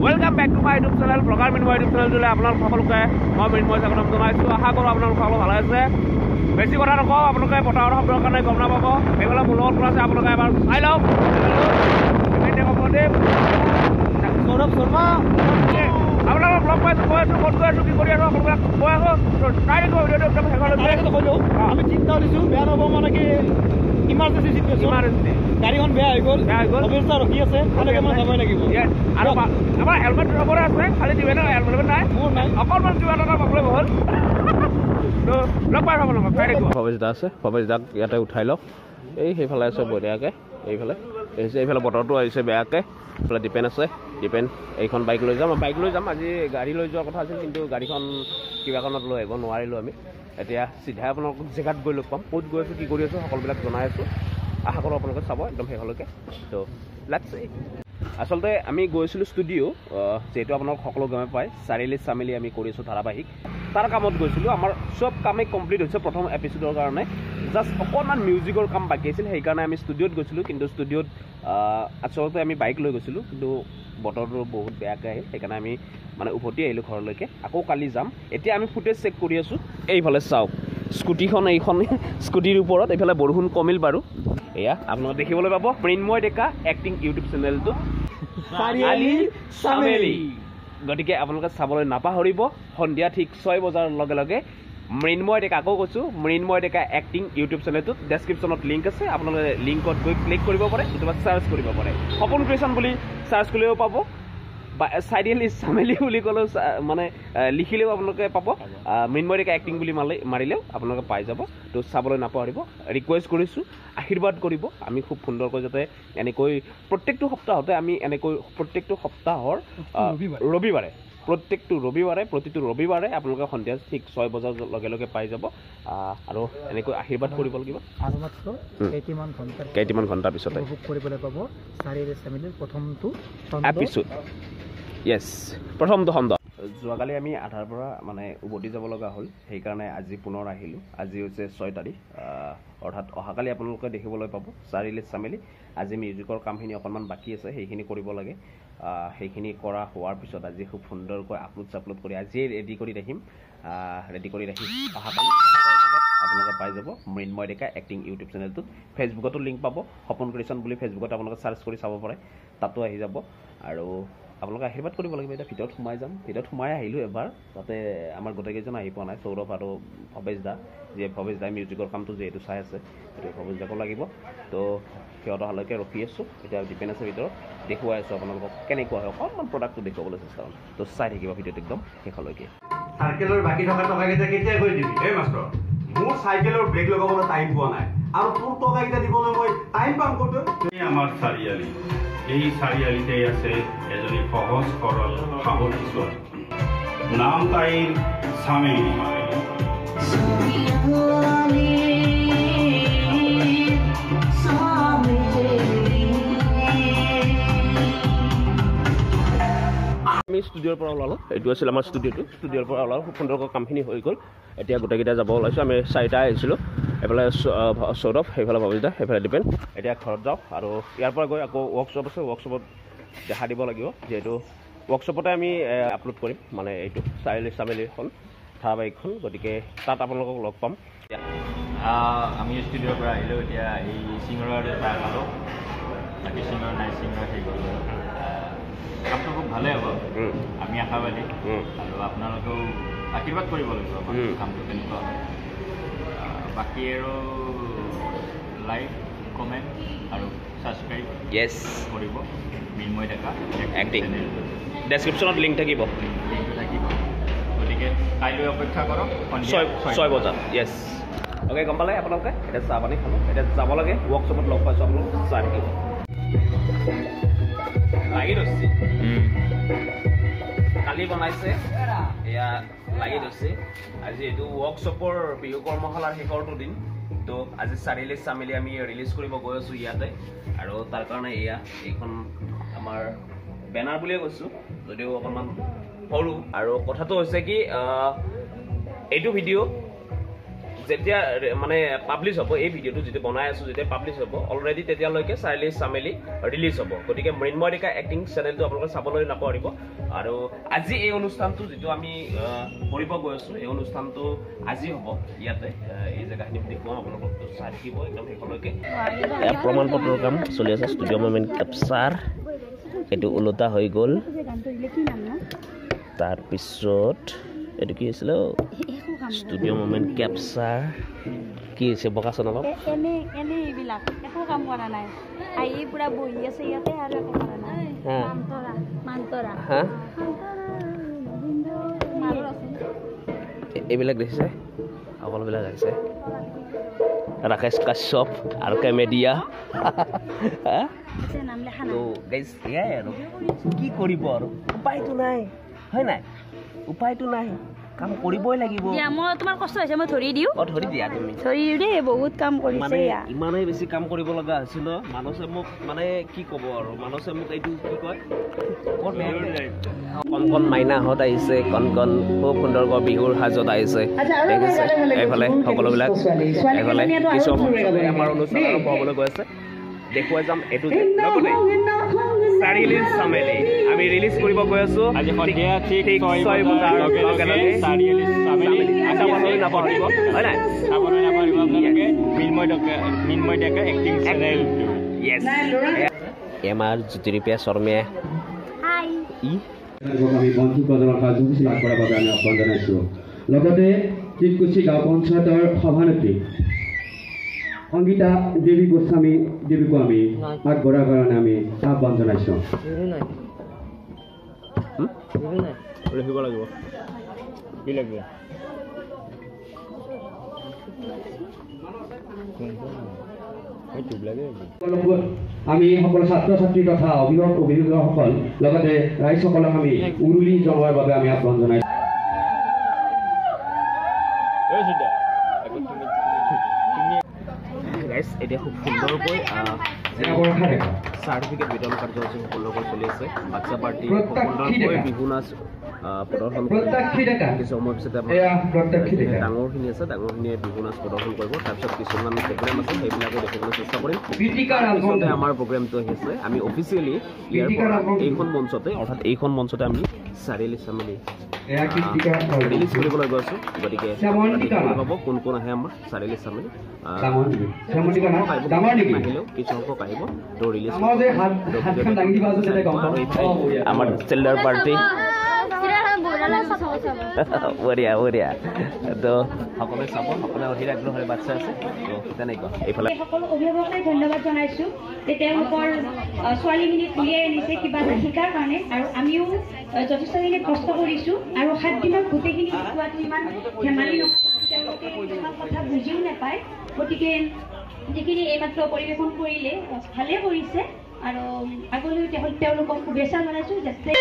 Welcome back to my YouTube channel, Blogger Mrinmয় YouTube channel জুলে আপোনালোক সকলোকে মই মৃন্ময় স্বাগতম জনাইছোঁ। আশা কৰোঁ আপোনালোক সকলো ভালে আছে। বেছি কথা নকওঁ, আপোনালোকে পথাৰৰ শব্দৰ কাৰণে গম নাপাব। এইফালে মোৰ লগত আছে, আপোনালোকে এবাৰ চাই লওক। সৌৰভ শৰ্মা আপোনালোকৰ ব্লগ পাইছোঁ, কৈ আছোঁ, ক'ত গৈ আছোঁ, কি কৰি আছোঁ, আপোনালোকে কৈ আছোঁ। চাই দিব ভিডিঅ'টো একদম শেষলৈকে কৈছোঁ। আমি চিন্তা দিছোঁ বেয়া নহ'ব, মানে কি ইমাৰ্জেঞ্চি চিটুৱেশ্যন, গাড়ীখন বেয়া হৈ গ'ল, অৱস্থা ৰখি আছে, তেনেকৈ মই যাবই লাগিব। আৰু আমাৰ হেলমেট চবৰে আছে, খালি দিবে না হেলমেট নাই, মোৰ নাই, অকণমান কিবা এটা প্ৰব্লেম হ'ল। লগ পাই থ'ব লগা চাই থাকিব। ভৱেশদা আছে, ভৱেশদাক ইয়াতে উঠাই লওক। এই সেইফালে আছে বঢ়িয়াকৈ, এইফালে বতৰটো আহিছে বেয়াকৈ। এইফালে ডিপেন আছে, ডিপেন এইখন বাইক লৈ যাম, আজি গাড়ী লৈ যোৱাৰ কথা আছিল, কিন্তু গাড়ীখন কিবা কাৰণত লৈ আহিব নোৱাৰিলোঁ আমি। এতিয়া চিধাই আপোনালোকক জেগাত গৈ লগ পাম, ক'ত গৈ আছোঁ, কি কৰি আছোঁ, সকলোবিলাক জনাই আছোঁ। আশা কৰোঁ আপোনালোকে চাব একদম শেষলৈকে। ত' লেটছ চি। আচলতে আমি গৈছিলোঁ ষ্টুডিঅ', যিহেতু আপোনালোক সকলো গমে পায়, চাৰিআলি চামেলি আমি কৰি আছোঁ ধাৰাবাহিক। তাৰ কামত গৈছিলোঁ, আমাৰ চব কামেই কমপ্লিট হৈছে প্ৰথম এপিছ'ডৰ কাৰণে। জাষ্ট অকণমান মিউজিকৰ কাম বাকী আছিল, সেইকাৰণে আমি ষ্টুডিঅ'ত গৈছিলোঁ। কিন্তু ষ্টুডিঅ'ত আচলতে আমি বাইক লৈ গৈছিলোঁ, কিন্তু বতৰটো বহুত বেয়াকৈ আহিল, সেইকাৰণে আমি মানে উভতি আহিলোঁ ঘৰলৈকে। আকৌ কালি যাম। এতিয়া আমি ফুটেজ চেক কৰি আছোঁ। এইফালে চাওক স্কুটিখন, এইখন স্কুটিৰ ওপৰত, এইফালে বৰষুণ কমিল বাৰু। এয়া আপোনালোকে দেখিবলৈ পাব মৃন্ময় ডেকা এক্টিং ইউটিউব চেনেলটো চাৰিআলি চামেলি। গতিকে আপোনালোকে চাবলৈ নাপাহৰিব। সন্ধিয়া ঠিক 6 বজাৰ লগে লগে মৃন্ময় ডেকা, আকৌ কৈছোঁ মৃন্ময় ডেকা এক্টিং ইউটিউব চেনেলটোত ডেছক্ৰিপশ্যনত লিংক আছে, আপোনালোকে লিংকত গৈ ক্লিক কৰিব পাৰে, কেতিয়াবা চাৰ্চ কৰিব পাৰে। সপোন ক্ৰিয়েশ্যন বুলি চাৰ্চ কৰিলেও পাব, বা চাৰিআলি চামেলি বুলি ক'লেও মানে লিখিলেও আপোনালোকে পাব। মৃন্ময় ডেকা এক্টিং বুলি মাৰিলেও আপোনালোকে পাই যাব। তো চাবলৈ নাপাহৰিব। ৰিকুৱেষ্ট কৰিছোঁ, আশীৰ্বাদ কৰিব। আমি খুব সুন্দৰকৈ যাতে এনেকৈ প্ৰত্যেকটো সপ্তাহতে আমি এনেকৈ প্ৰত্যেকটো সপ্তাহৰ প্ৰতিটো ৰবিবাৰে আপোনালোকে সন্ধিয়া ঠিক 6 বজাৰ লগে লগে পাই যাব। আৰু এনেকৈ আশীৰ্বাদ কৰিব লাগিব। আৰু মাত্ৰ কেইটামান ঘণ্টাৰ পিছতে কৰিবলৈ পাব চাৰিআলি চামেলিৰ প্ৰথমটো এপিছ'ড। য়েছ, প্ৰথমটো খণ্ড। যোৱাকালি আমি আধাৰ পৰা মানে উভতি যাব লগা হ'ল, সেইকাৰণে আজি পুনৰ আহিলোঁ। আজি হৈছে 6 তাৰিখ, অৰ্থাৎ অহাকালি আপোনালোকে দেখিবলৈ পাব চাৰিআলি চামেলি। আজি মিউজিকৰ কামখিনি অকণমান বাকী আছে, সেইখিনি কৰিব লাগে। সেইখিনি কৰা হোৱাৰ পিছত আজি খুব সুন্দৰকৈ আপলোড কৰি আজিয়ে ৰেডি কৰি ৰাখিম। অহাকালি আপোনালোকে পাই যাব মৃন্ময় ডেকা এক্টিং ইউটিউব চেনেলটোত। ফেচবুকতো লিংক পাব, সপোন ক্ৰিয়েশ্যন বুলি ফেচবুকত আপোনালোকে চাৰ্চ কৰি চাব পাৰে, তাতো আহি যাব। আৰু আপোনালোকে আশীৰ্বাদ কৰিব লাগিব। এতিয়া ভিতৰত সোমাই আহিলোঁ এবাৰ, তাতে আমাৰ গোটেইকেইজন আহি পোৱা নাই, সৌৰভ আৰু ভৱেশদা, ভৱেশদাই মিউজিকৰ কামটো যিহেতু চাই আছে, সেইটো ভৱেশদাকো লাগিব। তো সিহঁত অহালৈকে ৰখি আছোঁ। এতিয়া ডিপেণ্ড আছে ভিতৰত, দেখুৱাই আছোঁ আপোনালোকক কেনেকুৱা হয়, অকণমান প্ৰডাক্টটো দেখুৱাবলৈ চেষ্টা কৰিম। তো চাই থাকিব ভিডিঅ'টো একদম শেষলৈকে। চাইকেলৰ বাকী থকা টকাকেইটা কেতিয়া কৰি দিবি? এই মাষ্টৰ, মোৰ চাইকেলৰ ব্ৰেক লগাবলৈ টাইম পোৱা নাই, আৰু তোৰ টকাকেইটা দিবলৈ মই টাইম পাম ক'ত? আমাৰ চাৰিআলি, এই চাৰিআলিতেই আছে এজনী সহজ সৰল সাহসী ছোৱালী, নাম তাইৰ চামেলি। আমি ষ্টুডিঅ'ৰ পৰা ওলালোঁ, এইটো আছিল আমাৰ ষ্টুডিঅ'ৰ পৰা ওলালোঁ। খুব সুন্দৰকৈ কামখিনি হৈ গ'ল। এতিয়া গোটেইকেইটা যাব ওলাইছোঁ। আমি 4টা আহিছিলোঁ, এইফালে সৌৰভ, সেইফালে ভৱেশদা, সেইফালে ডিপেন। এতিয়া ঘৰত যাওঁ, আৰু ইয়াৰ পৰা গৈ আকৌ ৱৰ্কশ্বপ আছে, ৱৰ্কশ্বপত দেখা দিব লাগিব, যিহেতু ৱৰ্কশ্বপতে আমি আপলোড কৰিম মানে এইটো চাৰিআলি চামেলিখন ধাৰাবাহিকখন। গতিকে তাত আপোনালোকক লগ পাম। আমি ষ্টুডিঅ'ৰ পৰা আহিলোঁ। এতিয়া এই চিঙৰাৰে চাহ খালোঁ, বাকী চিঙৰ নাই, চিঙৰ সেই গ'ল। কামটো খুব ভালেই হ'ব, আমি আশাবাদী। আৰু আপোনালোকেও আশীৰ্বাদ কৰিব লাগিব আমাৰ কামটো কেনেকুৱা হয়। বাকী আৰু লাইক, কমেণ্ট আৰু ছাবস্ক্ৰাইব কৰিব মৃন্ময় ডেকা এক্টিং। ডেছক্ৰিপশ্যনত লিংক থাকিব, লিংকটো থাকিব। গতিকে কাইলৈ অপেক্ষা কৰক 6 বজাত। য়েছ, অ'কে, গম পালে আপোনালোকে। এতিয়া চাহ পানী খালোঁ, এতিয়া যাব লাগে ৱৰ্কশ্বপত। লগ পাইছোঁ আপোনালোক, চাই থাকিব। লাগি ধৰিছে, কালি বনাইছে, এয়া লাগি ধৰিছে। আজি এইটো ৱৰ্কশ্বপৰ বিহু কৰ্মশালাৰ শেষৰটো দিন। তো আজি চাৰিআলি চামেলি আমি ৰিলিজ কৰিব গৈ আছোঁ ইয়াতে, আৰু তাৰ কাৰণে এইখন আমাৰ বেনাৰ বুলিয়ে কৈছোঁ, যদিও অকণমান সৰু। আৰু কথাটো হৈছে কি, এইটো ভিডিঅ' যেতিয়া মানে পাব্লিছ হ'ব এই ভিডিঅ'টো যিটো বনাই আছোঁ যেতিয়া পাব্লিছ হ'ব অলৰেডি তেতিয়ালৈকে চাৰিআলি চামেলি ৰিলিজ হ'ব গতিকে মৃন্ময় ডেকা এক্টিং চেনেলটো আপোনালোকে চাবলৈ নাপাহৰিব আৰু আজি এই অনুষ্ঠানটো যিটো আমি কৰিব গৈ আছোঁ এই অনুষ্ঠানটো আজি হ'ব ইয়াতে এই জেগাখিনি দেখুৱাম আপোনালোকক চাই থাকিব একদম শেষলৈকে প্ৰমাণ পত্ৰৰ কাম চলি আছে ষ্টুডিঅ' মুভমেণ্ট কেপচাৰ এইটো ওলোটা হৈ গ'ল তাৰপিছত এইটো কি আছিলে ষ্টুডিঅ' মুভমেণ্ট কেপচাৰ কি হৈছে বকাচোন অলপ এনে এইবিলাক একো কাম কৰা নাই আহি পুৰা বহি আছে ইয়াতে আৰু একো কৰা নাই মান্তৰা এইবিলাক দেখিছে সকলোবিলাক আহিছে ৰাকেশ কাশ্যপ আৰু কেমেডিয়া গাইজ এয়াই আৰু কি কৰিব আৰু উপায়টো নাই হয় নাই উপায়টো নাই কাম কৰিবই লাগিব মই তোমাৰ কষ্ট হৈছে মই ধৰি দিওঁ ধৰি দিয়া তুমি ধৰি দিওঁ দেই বহুত কাম কৰিছে ইমানেই বেছি কাম কৰিব লগা হৈছিল মানুহে মোক মানে কি ক'ব আৰু মানুহে মোক এইটো কি কয় কণ কণ মাইনাহঁত আহিছে কণ কণ খুব সুন্দৰকৈ বিহুৰ সাজত আহিছে দেখিছে এইফালে সকলোবিলাক এইফালে কিছু আমাৰ অনুষ্ঠানৰ হ'বলৈ গৈ আছে দেখুৱাই যাম এইটো লগতে চাৰিআলিৰ চামেলি আমি ৰিলিজ কৰিব গৈ আছো আজি সন্ধিয়া ঠিক 6 বজাৰ লগে লগে চাৰিআলিৰ চামেলি চাবলৈ নাপাহৰিব হয় নাই চাবলৈ নাপাহৰিব আপোনালোকে মৃন্ময় ডেকা এক্টিং চেনেল য়েছ আমাৰ জ্যোতিৰূপীয়া শৰ্মীয়ে আমি বন্ধু প্ৰদানৰ কাৰ্যসূচী লাভ কৰাৰ বাবে আমি আহ্বান জনাইছোঁ লগতে চিটকুচি গাঁও পঞ্চায়তৰ সভানেত্ৰী সংগীতা দেৱী গোস্বামী দেৱীকো আমি আগবঢ়াৰ কাৰণে আমি আহ্বান জনাইছোঁ ৰখিব লাগিব কি লাগিব আমি সকলো ছাত্ৰ ছাত্ৰী তথা অভিভাৱকসকল লগতে ৰাইজসকলক আমি উৰুলি জনোৱাৰ বাবে আমি আহ্বান জনাইছোঁ এতিয়া খুব সুন্দৰকৈ চাৰ্টিফিকেট বিতৰণ কাৰ্যসূচী সুন্দৰকৈ চলি আছে বাচ্চা পাৰ্টি সুন্দৰকৈ বিহু নাচ প্ৰদৰ্শন কিছু সময়ৰ পিছতে ডাঙৰখিনি আছে ডাঙৰখিনিয়ে বিহু নাচ প্ৰদৰ্শন কৰিব তাৰপিছত কিছুমান প্ৰগ্ৰেম আছে সেইবিলাকো দেখিবলৈ চেষ্টা কৰিম তাৰপিছতে আমাৰ প্ৰগ্ৰেমটো আহিছে আমি অফিচিয়েলি ইয়াৰ পৰা এইখন মঞ্চতে অৰ্থাৎ এইখন মঞ্চতে আমি চাৰিআলি চামেলি ৰিলিজ কৰিবলৈ গৈ আছোঁ গতিকে পাব কোন কোন আহে আমাৰ চাৰিআলি চামেলি নাহিলেও কিছু সংখ্যক আহিব ত' ৰিলিজ আমাৰ চিল্ডাৰ পাৰ্টি বঢ়িয়া বঢ়িয়া তো সকলোৱে চাব সকলোৱে অধীৰ আগ্ৰহেৰে বাচ্ছা আছে তো তেনেকুৱা এইফালে সকলো অভিভাৱকে ধন্যবাদ জনাইছোঁ যে তেওঁলোকৰ ছোৱালীখিনিক উলিয়াই আনিছে কিবা এটা শিকাৰ কাৰণে আৰু আমিও যথেষ্টখিনি কষ্ট কৰিছোঁ আৰু 7 দিনত গোটেইখিনি শিকোৱাটো ইমান ধেমালি নহয় তেওঁলোকে কিছুমান কথা বুজিও নাপায় গতিকে যিখিনি এইমাত্ৰ পৰিৱেশন কৰিলে ভালে কৰিছে আৰু আগলৈ তেওঁলোকক শুভেচ্ছা জনাইছোঁ যাতে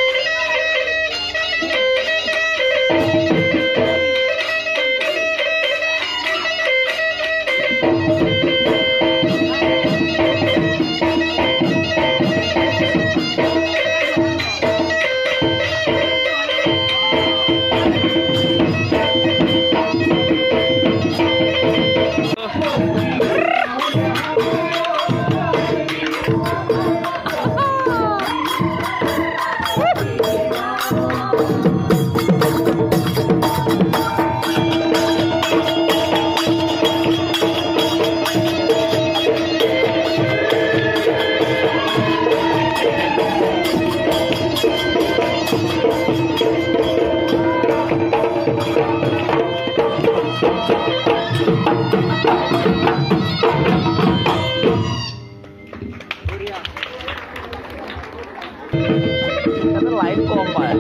লাইট কম পায়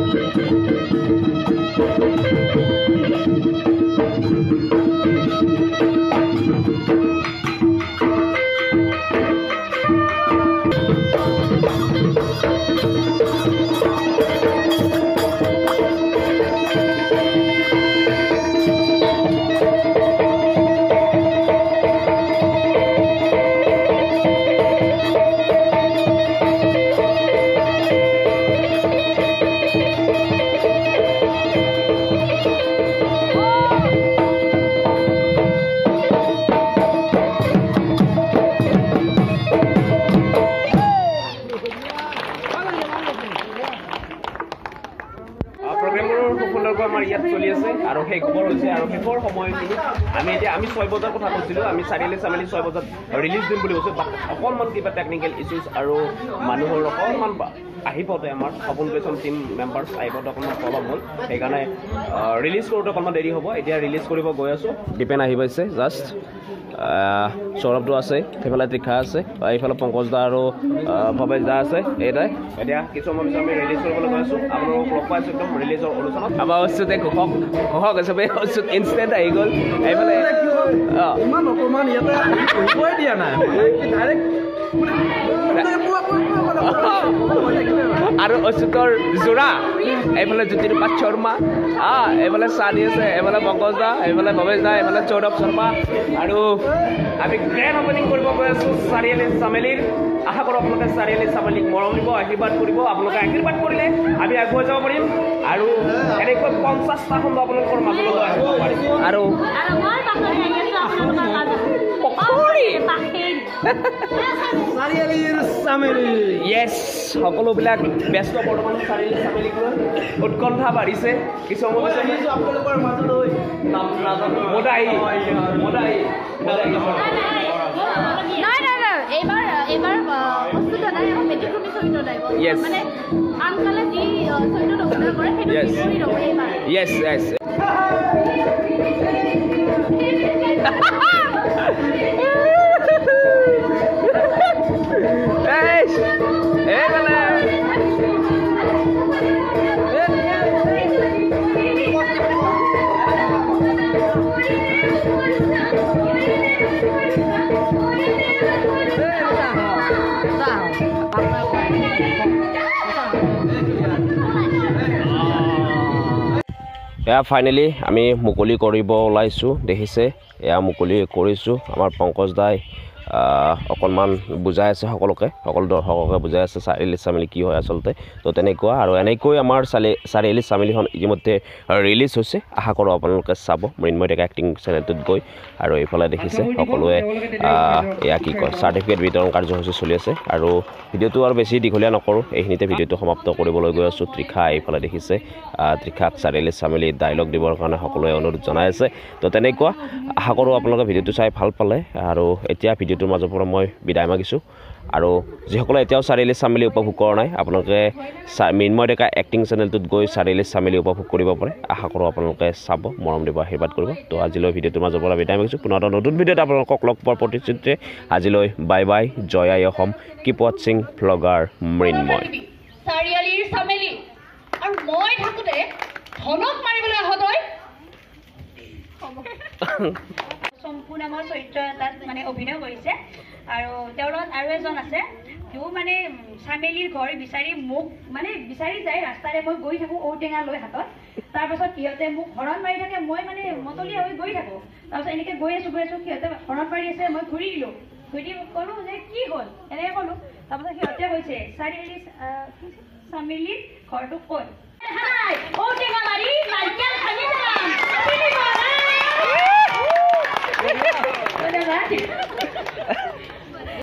প্ৰকল্প আমাৰ ইয়াত চলি আছে আৰু সেই খবৰ হৈছে আৰু শেষৰ সময়খিনি আমি 6 বজাৰ কথা কৈছিলোঁ আমি চাৰিআলি চামেলি 6 বজাত ৰিলিজ দিম বুলি কৈছোঁ বাট অকণমান কিবা টেকনিকেল ইছ্যুজ আৰু মানুহৰ অকণমান আহি পাওঁতে আমাৰ সপোন ক্ৰিয়েশ্যন টিম মেম্বাৰ্ছ আহি পাওঁতে অকণমান প্ৰব্লেম হ'ল সেইকাৰণে ৰিলিজ কৰোঁতে অকণমান দেৰি হ'ব এতিয়া ৰিলিজ কৰিব গৈ আছোঁ দীপেন আহি পাইছে জাষ্ট সৌৰভটো আছে সেইফালে তৃষা আছে এইফালে পংকজ দা আৰু ভৱেশ দা আছে এইটাই এতিয়া কিছু সময় পিছত আমি ৰিলিজ কৰিবলৈ গৈ আছোঁ আপোনালোকক লগ পাইছোঁ একদম ৰিলিজৰ অনুষ্ঠানত আমাৰ অচ্যুতে ঘোষক হিচাপে অচ্যুত ইনষ্টেণ্ট আহি গ'ল এইফালে ইমান অকণমান ইয়াতে কৰিবই দিয়া নাই ডাইৰেক্ট আৰু অচ্যুতৰ যোৰা এইফালে জ্যোতিপ্ৰকাশ শৰ্মা এইফালে চানি আছে এইফালে পংকজ দা এইফালে ভৱেশ দা এইফালে সৌৰভ শৰ্মা আৰু আমি গ্ৰেণ্ড অপেনিং কৰিব গৈ আছোঁ চাৰিআলি চামেলিৰ আশা কৰোঁ আপোনালোকে চাৰিআলি চামেলিক মৰম দিব আশীৰ্বাদ কৰিব আপোনালোকে আশীৰ্বাদ কৰিলে আমি আগুৱাই যাব পাৰিম আৰু এনেকৈ 50টা খণ্ড আপোনালোকৰ মাজলৈ আহিব পাৰিম আৰু চাৰিআলিৰ চামেলি য়েছ সকলোবিলাক ব্যস্ত বৰ্তমান চাৰিআলি চামেলিক লৈ উৎকণ্ঠা বাঢ়িছে কিছু সময় আপোনালোকৰ মাজলৈ মদাই এইবাৰ বস্তু দাদাই ব্যতিক্ৰমী চৰিত্ৰ দাই Yes. মানে আনকালে যি চৰিত্ৰ অভিনয় কৰে সেইটো Yes. বিপৰীত হ'ব এইবাৰ য়েছ এয়া ফাইনেলি আমি মুকলি কৰিব ওলাইছোঁ দেখিছে এয়া মুকলি কৰিছোঁ আমাৰ পংকজ দাই অকণমান বুজাই আছে সকলো দৰ্শককে বুজাই আছে চাৰিআলি চামেলি কি হয় আচলতে তো তেনেকুৱা আৰু এনেকৈ আমাৰ চাৰিআলি চামেলিখন ইতিমধ্যে ৰিলিজ হৈছে আশা কৰোঁ আপোনালোকে চাব মৃন্ময় ডেকা এক্টিং চেনেলটোত গৈ আৰু এইফালে দেখিছে সকলোৱে এয়া কি কয় চাৰ্টিফিকেট বিতৰণ কাৰ্যসূচী চলি আছে আৰু ভিডিঅ'টো আৰু বেছি দীঘলীয়া নকৰোঁ এইখিনিতে ভিডিঅ'টো সমাপ্ত কৰিবলৈ গৈ আছোঁ তৃষা এইফালে দেখিছে তৃষাক চাৰিআলি চামেলি ডাইলগ দিবৰ কাৰণে সকলোৱে অনুৰোধ জনাই আছে তো তেনেকুৱা আশা কৰোঁ আপোনালোকে ভিডিঅ'টো চাই ভাল পালে আৰু এতিয়া ভিডিঅ'টোৰ মাজৰ পৰা মই বিদায় মাগিছোঁ আৰু যিসকলে এতিয়াও চাৰিআলি চামেলি উপভোগ কৰা নাই আপোনালোকে মৃন্ময় ডেকা এক্টিং চেনেলটোত গৈ চাৰিআলি চামেলি উপভোগ কৰিব পাৰে আশা কৰোঁ আপোনালোকে চাব মৰম দিব আশীৰ্বাদ কৰিব তো আজিলৈ ভিডিঅ'টোৰ মাজৰ পৰা বিদায় মাগিছোঁ পুনৰ এটা নতুন ভিডিঅ'ত আপোনালোকক লগ পোৱাৰ প্ৰতিশ্ৰুতিৰে আজিলৈ বাই বাই জয় আই অসম কিপ ৱাটছিং ভ্লগাৰ মৃন্ময় চাৰিআলিৰ চামেলি আৰু মই থাকোঁতে ধনক মাৰিবলৈ আহতই সম্পূৰ্ণ নামৰ চৰিত্ৰ এটাত মানে অভিনয় কৰিছে আৰু তেওঁৰ লগত আৰু এজন আছে তেওঁ মানে চামেলিৰ ঘৰ বিচাৰি মোক মানে বিচাৰি যায় ৰাস্তাৰে মই গৈ থাকোঁ ঔটেঙা লৈ হাতত তাৰপাছত সিহঁতে মোক হৰণ মাৰি থাকে মই মানে মতলীয়া হৈ গৈ থাকোঁ তাৰপাছত এনেকৈ গৈ আছোঁ সিহঁতে হৰণ মাৰি আছে মই ঘূৰি দিলোঁ ক'লোঁ যে কি হ'ল এনেকৈ ক'লোঁ তাৰপাছত সিহঁতে কৈছে চাৰিআলি চামেলিৰ ঘৰটো ক'ত ঔটেঙা মাৰি নাৰিকল ভাঙি ধন্যবাদ